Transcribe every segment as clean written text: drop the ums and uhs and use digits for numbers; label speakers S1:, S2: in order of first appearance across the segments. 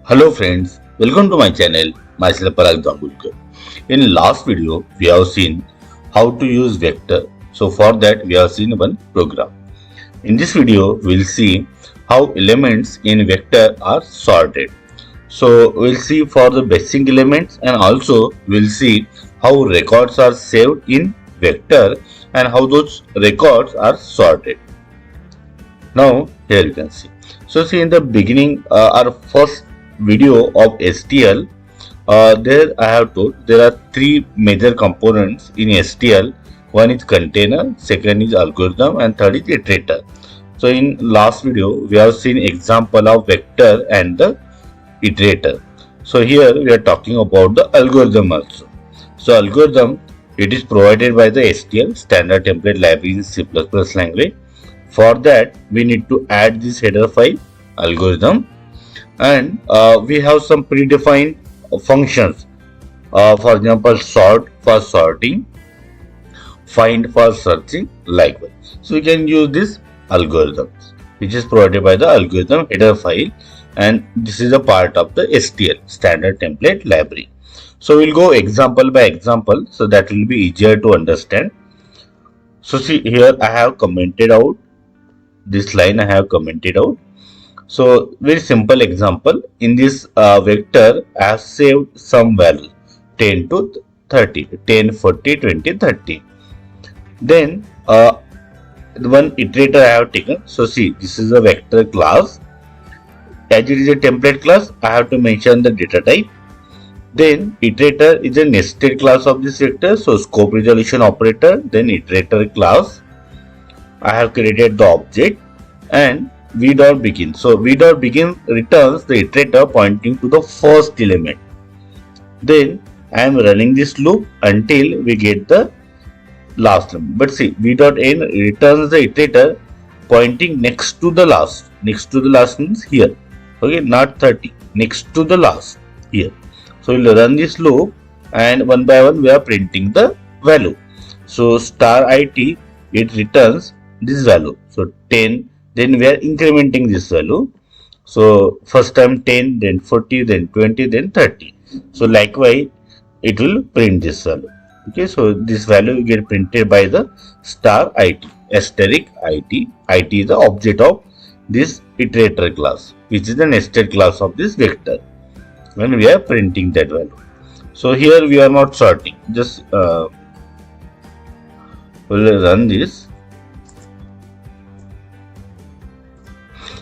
S1: Hello friends, welcome to my channel, myself Parag Dambulkar. In last video, we have seen how to use vector. So for that, we have seen one program. In this video, we'll see how elements in vector are sorted. So we'll see for the basic elements and also we'll see how records are saved in vector and how those records are sorted. Now here you can see. So see in the beginning our first video of STL, there I have told there are three major components in STL. One is container, second is algorithm and third is iterator. So in last video we have seen example of vector and the iterator. So here we are talking about the algorithm also. So algorithm, it is provided by the STL standard template library in C++ language. For that we need to add this header file algorithm and we have some predefined functions, for example sort for sorting, find for searching, likewise. So we can use this algorithm which is provided by the algorithm header file, and this is a part of the STL standard template library. So we'll go example by example so that will be easier to understand. So see here I have commented out this line, I have commented out. So very simple example, in this vector I have saved some value 10 to 30, 10, 40, 20, 30. Then one iterator I have taken. So see, this is a vector class. As it is a template class, I have to mention the data type. Then iterator is a nested class of this vector. So scope resolution operator, then iterator class. I have created the object and v.begin. So v.begin returns the iterator pointing to the first element. Then I am running this loop until we get the last element. But see, v.end returns the iterator pointing next to the last. Next to the last means here. Okay, not 30. Next to the last here. So we'll run this loop and one by one we are printing the value. So star it, it returns this value. So 10. Then we are incrementing this value. So first time 10, then 40, then 20, then 30. So likewise it will print this value. Okay, so this value will get printed by the star it, asterisk it. It is the object of this iterator class, which is the nested class of this vector when we are printing that value. So here we are not sorting, just we'll run this.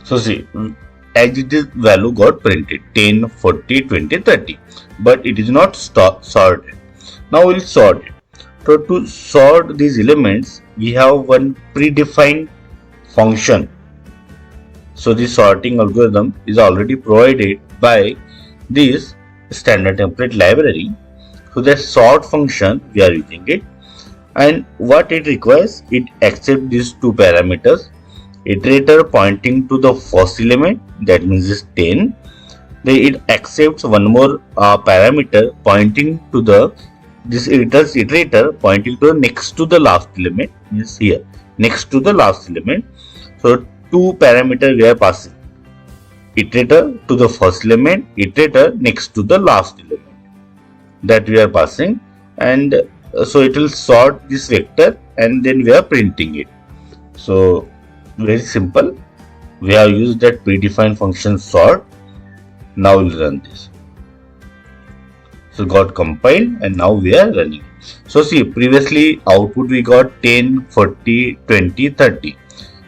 S1: So see, as it is value got printed 10, 40, 20, 30, but it is not sorted. Now we'll sort it. So to sort these elements, we have one predefined function. So the sorting algorithm is already provided by this standard template library. So the sort function we are using it, and what it requires, it accepts these two parameters. Iterator pointing to the first element, that means is 10. Then it accepts one more parameter pointing to the iterator pointing to the next to the last element, means here next to the last element. So two parameters we are passing, iterator to the first element, iterator next to the last element, that we are passing, and so it will sort this vector and then we are printing it. So very simple, we have used that predefined function sort. Now we'll run this. So got compiled and now we are running. So see, previously output we got 10, 40, 20, 30,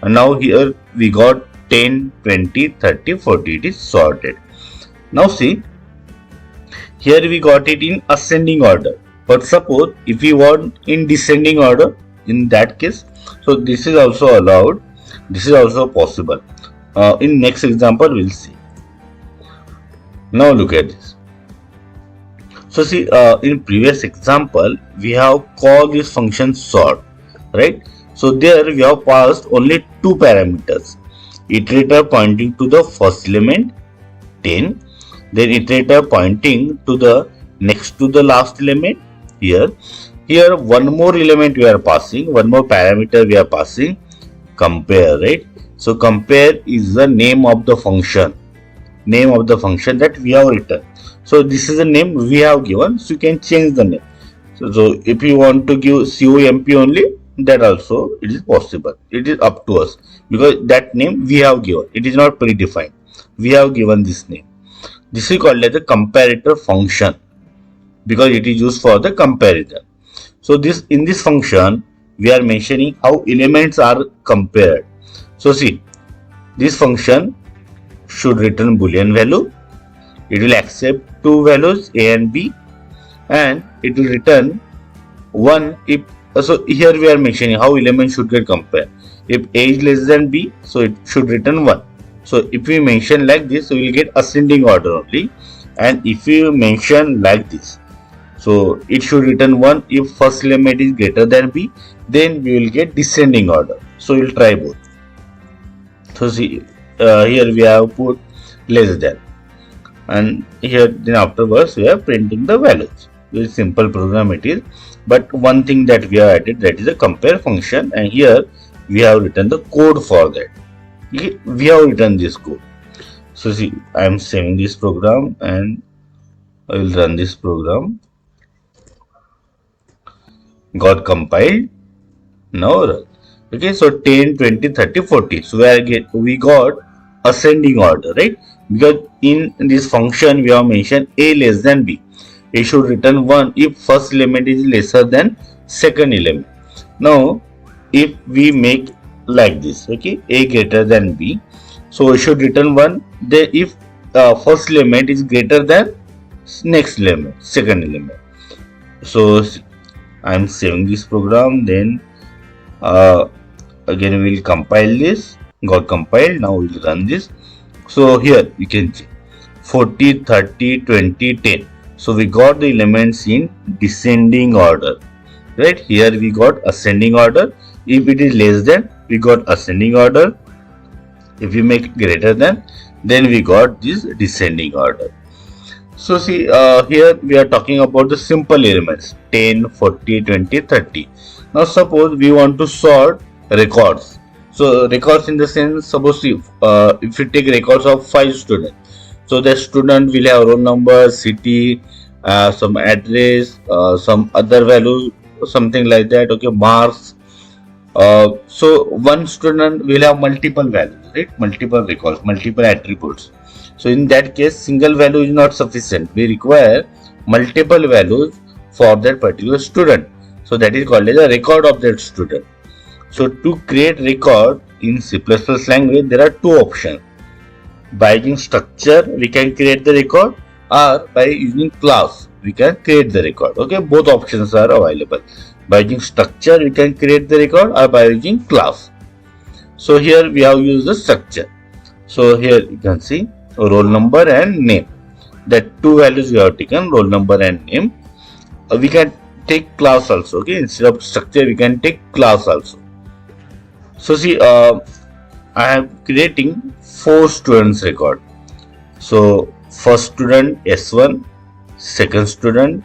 S1: and now here we got 10, 20, 30, 40. It is sorted. Now see, here we got it in ascending order, but suppose if we want in descending order, in that case, so this is also allowed, this is also possible. In next example we'll see. Now look at this. So see, in previous example we have called this function sort, right? So there we have passed only two parameters, iterator pointing to the first element 10, then iterator pointing to the next to the last element here. Here one more element we are passing, one more parameter we are passing, compare, right? So compare is the name of the function. name of the function that we have written. So this is the name we have given, so you can change the name. So if you want to give COMP only, that also it is possible. It is up to us, because that name we have given. It is not predefined. We have given this name. This is called as a comparator function, because it is used for the comparison. So in this function we are mentioning how elements are compared. So see, this function should return boolean value. It will accept two values a and b, and it will return 1 if so here we are mentioning how elements should get compared. If a is less than b, so it should return 1. So if we mention like this, we will get ascending order only, and if we mention like this, so it should return 1 if first element is greater than b, then we will get descending order. So we will try both. So see, here we have put less than, and here then afterwards we are printing the values. Very simple program it is, but one thing that we have added, that is a compare function, and here we have written the code for that. Okay, we have written this code. So see, I am saving this program and I will run this program. Got compiled. Now run. Okay, so 10, 20, 30, 40. So we got ascending order, right? Because in this function we have mentioned a less than b. A should return 1 if first element is lesser than second element. Now if we make like this, okay, a greater than b, so it should return 1 then if first element is greater than next element, second element. So I am saving this program, then again we will compile this. Got compiled. Now we will run this. So here you can see 40, 30, 20, 10. So we got the elements in descending order, right? Here we got ascending order. If it is less than, we got ascending order. If we make it greater than, then we got this descending order. So see, here we are talking about the simple elements 10, 40, 20, 30. Now suppose we want to sort records. So records in the sense, suppose if you take records of 5 students, so the student will have roll number, city, some address, some other value, something like that. Okay, marks. So one student will have multiple values, right? Multiple records, multiple attributes. So in that case, single value is not sufficient. We require multiple values for that particular student. So that is called as a record of that student. So to create record in C++ language, there are two options. By using structure, we can create the record, or by using class, we can create the record. Okay, both options are available. By using structure, we can create the record, or by using class. So here we have used the structure. So here you can see roll number and name. That two values we have taken, roll number and name. We can take class also. Okay, instead of structure, we can take class also. So see, I am creating 4 students record. So first student S1, second student,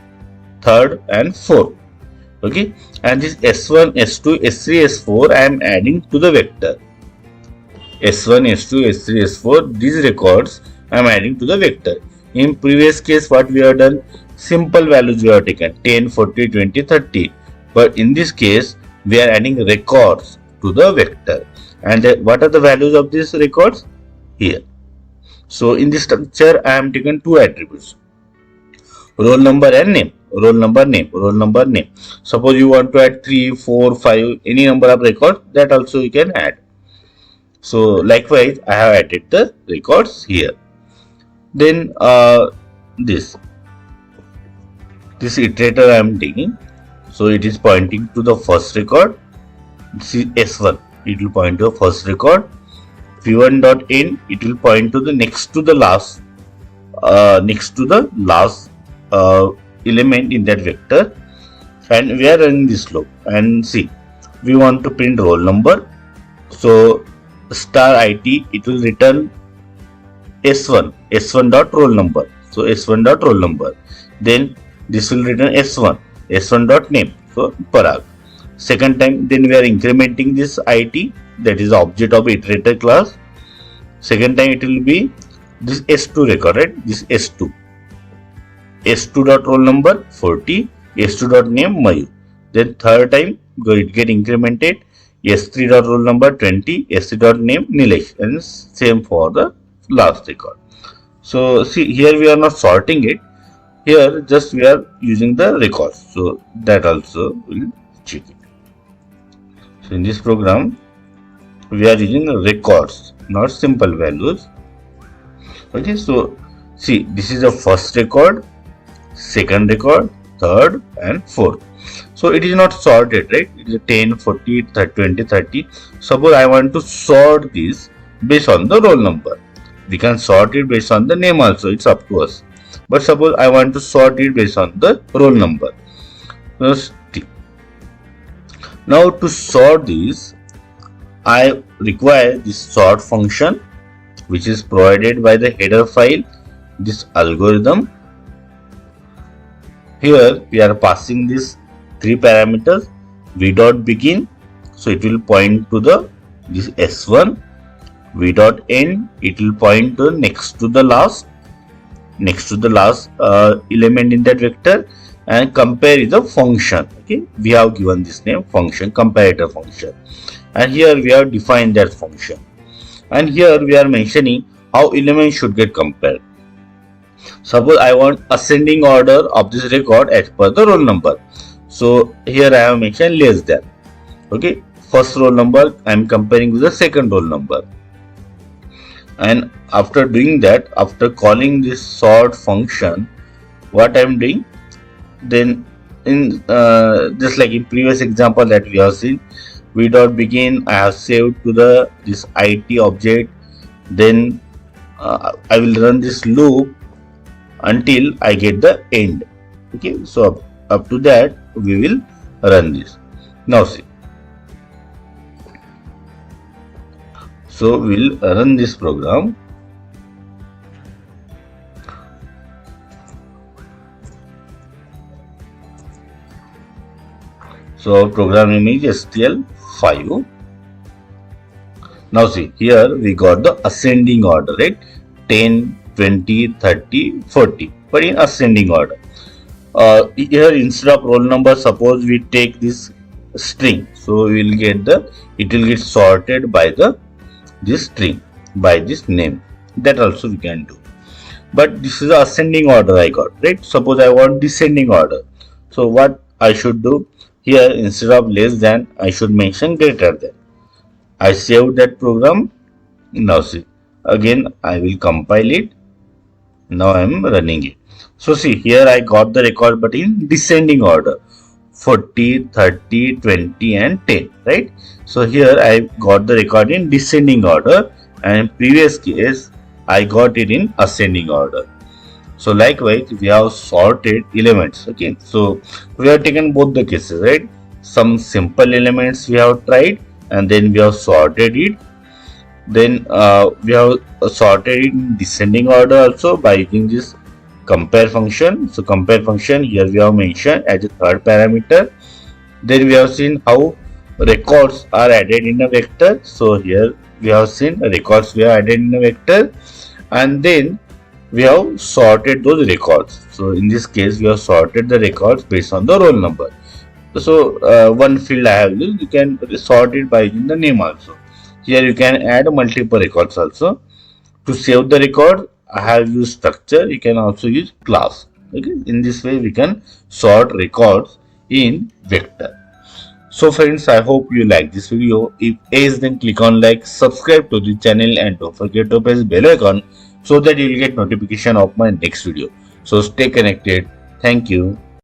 S1: third and fourth. Okay, and this S1, S2, S3, S4 I am adding to the vector. S1, S2, S3, S4, these records I am adding to the vector. In previous case, what we have done, simple values we have taken 10, 40, 20, 30. But in this case, we are adding records to the vector. And what are the values of these records? Here. So in this structure, I am taken 2 attributes. Roll number and name. Roll number, name. Roll number, name. Suppose you want to add 3, 4, 5, any number of records, that also you can add. So likewise, I have added the records here. Then this iterator I am taking. So it is pointing to the first record. This is S1. It will point to the first record. v1.end, it will point to the next to the last element in that vector, and we are running this loop. And see, we want to print roll number, so star it, it will return S1 dot roll number. So S1 dot roll number, then this will return S1 dot name. So Parag. Second time, then we are incrementing this it, that is the object of iterator class. Second time it will be this S2 record, right? This S2 dot roll number 40, S2 dot name Mayu. Then third time it get incremented, S3 dot roll number 20, S3 dot name Nilesh, and same for the last record. So see, here we are not sorting it. Here just we are using the records. So that also will check it. So in this program we are using records, not simple values. Okay, so see, this is the first record, second record, third and fourth. So it is not sorted, right? It is a 10, 40, 30, 20, 30. Suppose I want to sort this based on the roll number. We can sort it based on the name also, it's up to us. But suppose I want to sort it based on the roll number. Now to sort this, I require this sort function, which is provided by the header file, this algorithm. Here we are passing this three parameters, v dot begin, so it will point to the this S1, v dot end, it will point to next to the last element in that vector, and compare is a function. Okay, we have given this name function, comparator function, and here we have defined that function, and here we are mentioning how elements should get compared. Suppose I want ascending order of this record as per the roll number. So here I have mentioned less than. Okay, first roll number I am comparing with the second roll number. And after doing that, after calling this sort function, what I am doing, then in just like in previous example that we have seen, v dot begin, I have saved to the this it object. Then I will run this loop until I get the end. Okay, so up to that we will run this. Now see, so we will run this program. So our program name is STL5. Now see, here we got the ascending order, right? 10, 20, 30, 40, but in ascending order. Here instead of roll number, suppose we take this string, so we will get it will get sorted by this string, by this name. That also we can do, but this is the ascending order I got, right? Suppose I want descending order, so what I should do here, instead of less than, I should mention greater than. I saved that program. Now see, again I will compile it. Now I am running it. So see, here I got the record but in descending order, 40, 30, 20 and 10, right? So here I got the record in descending order, and in previous case I got it in ascending order. So likewise we have sorted elements. Okay, so we have taken both the cases, right? Some simple elements we have tried, and then we have sorted it. Then we have sorted it in descending order also by using this compare function. So compare function here we have mentioned as a third parameter. Then we have seen how records are added in a vector. So here we have seen records we have added in a vector, and then we have sorted those records. So in this case we have sorted the records based on the roll number. So one field I have used, you can sort it by using the name also. Here you can add multiple records also. To save the record, I have used structure. You can also use class. Okay, in this way we can sort records in vector. So friends, I hope you like this video. If yes, then click on like, subscribe to the channel, and don't forget to press bell icon so that you will get notification of my next video. So stay connected. Thank you.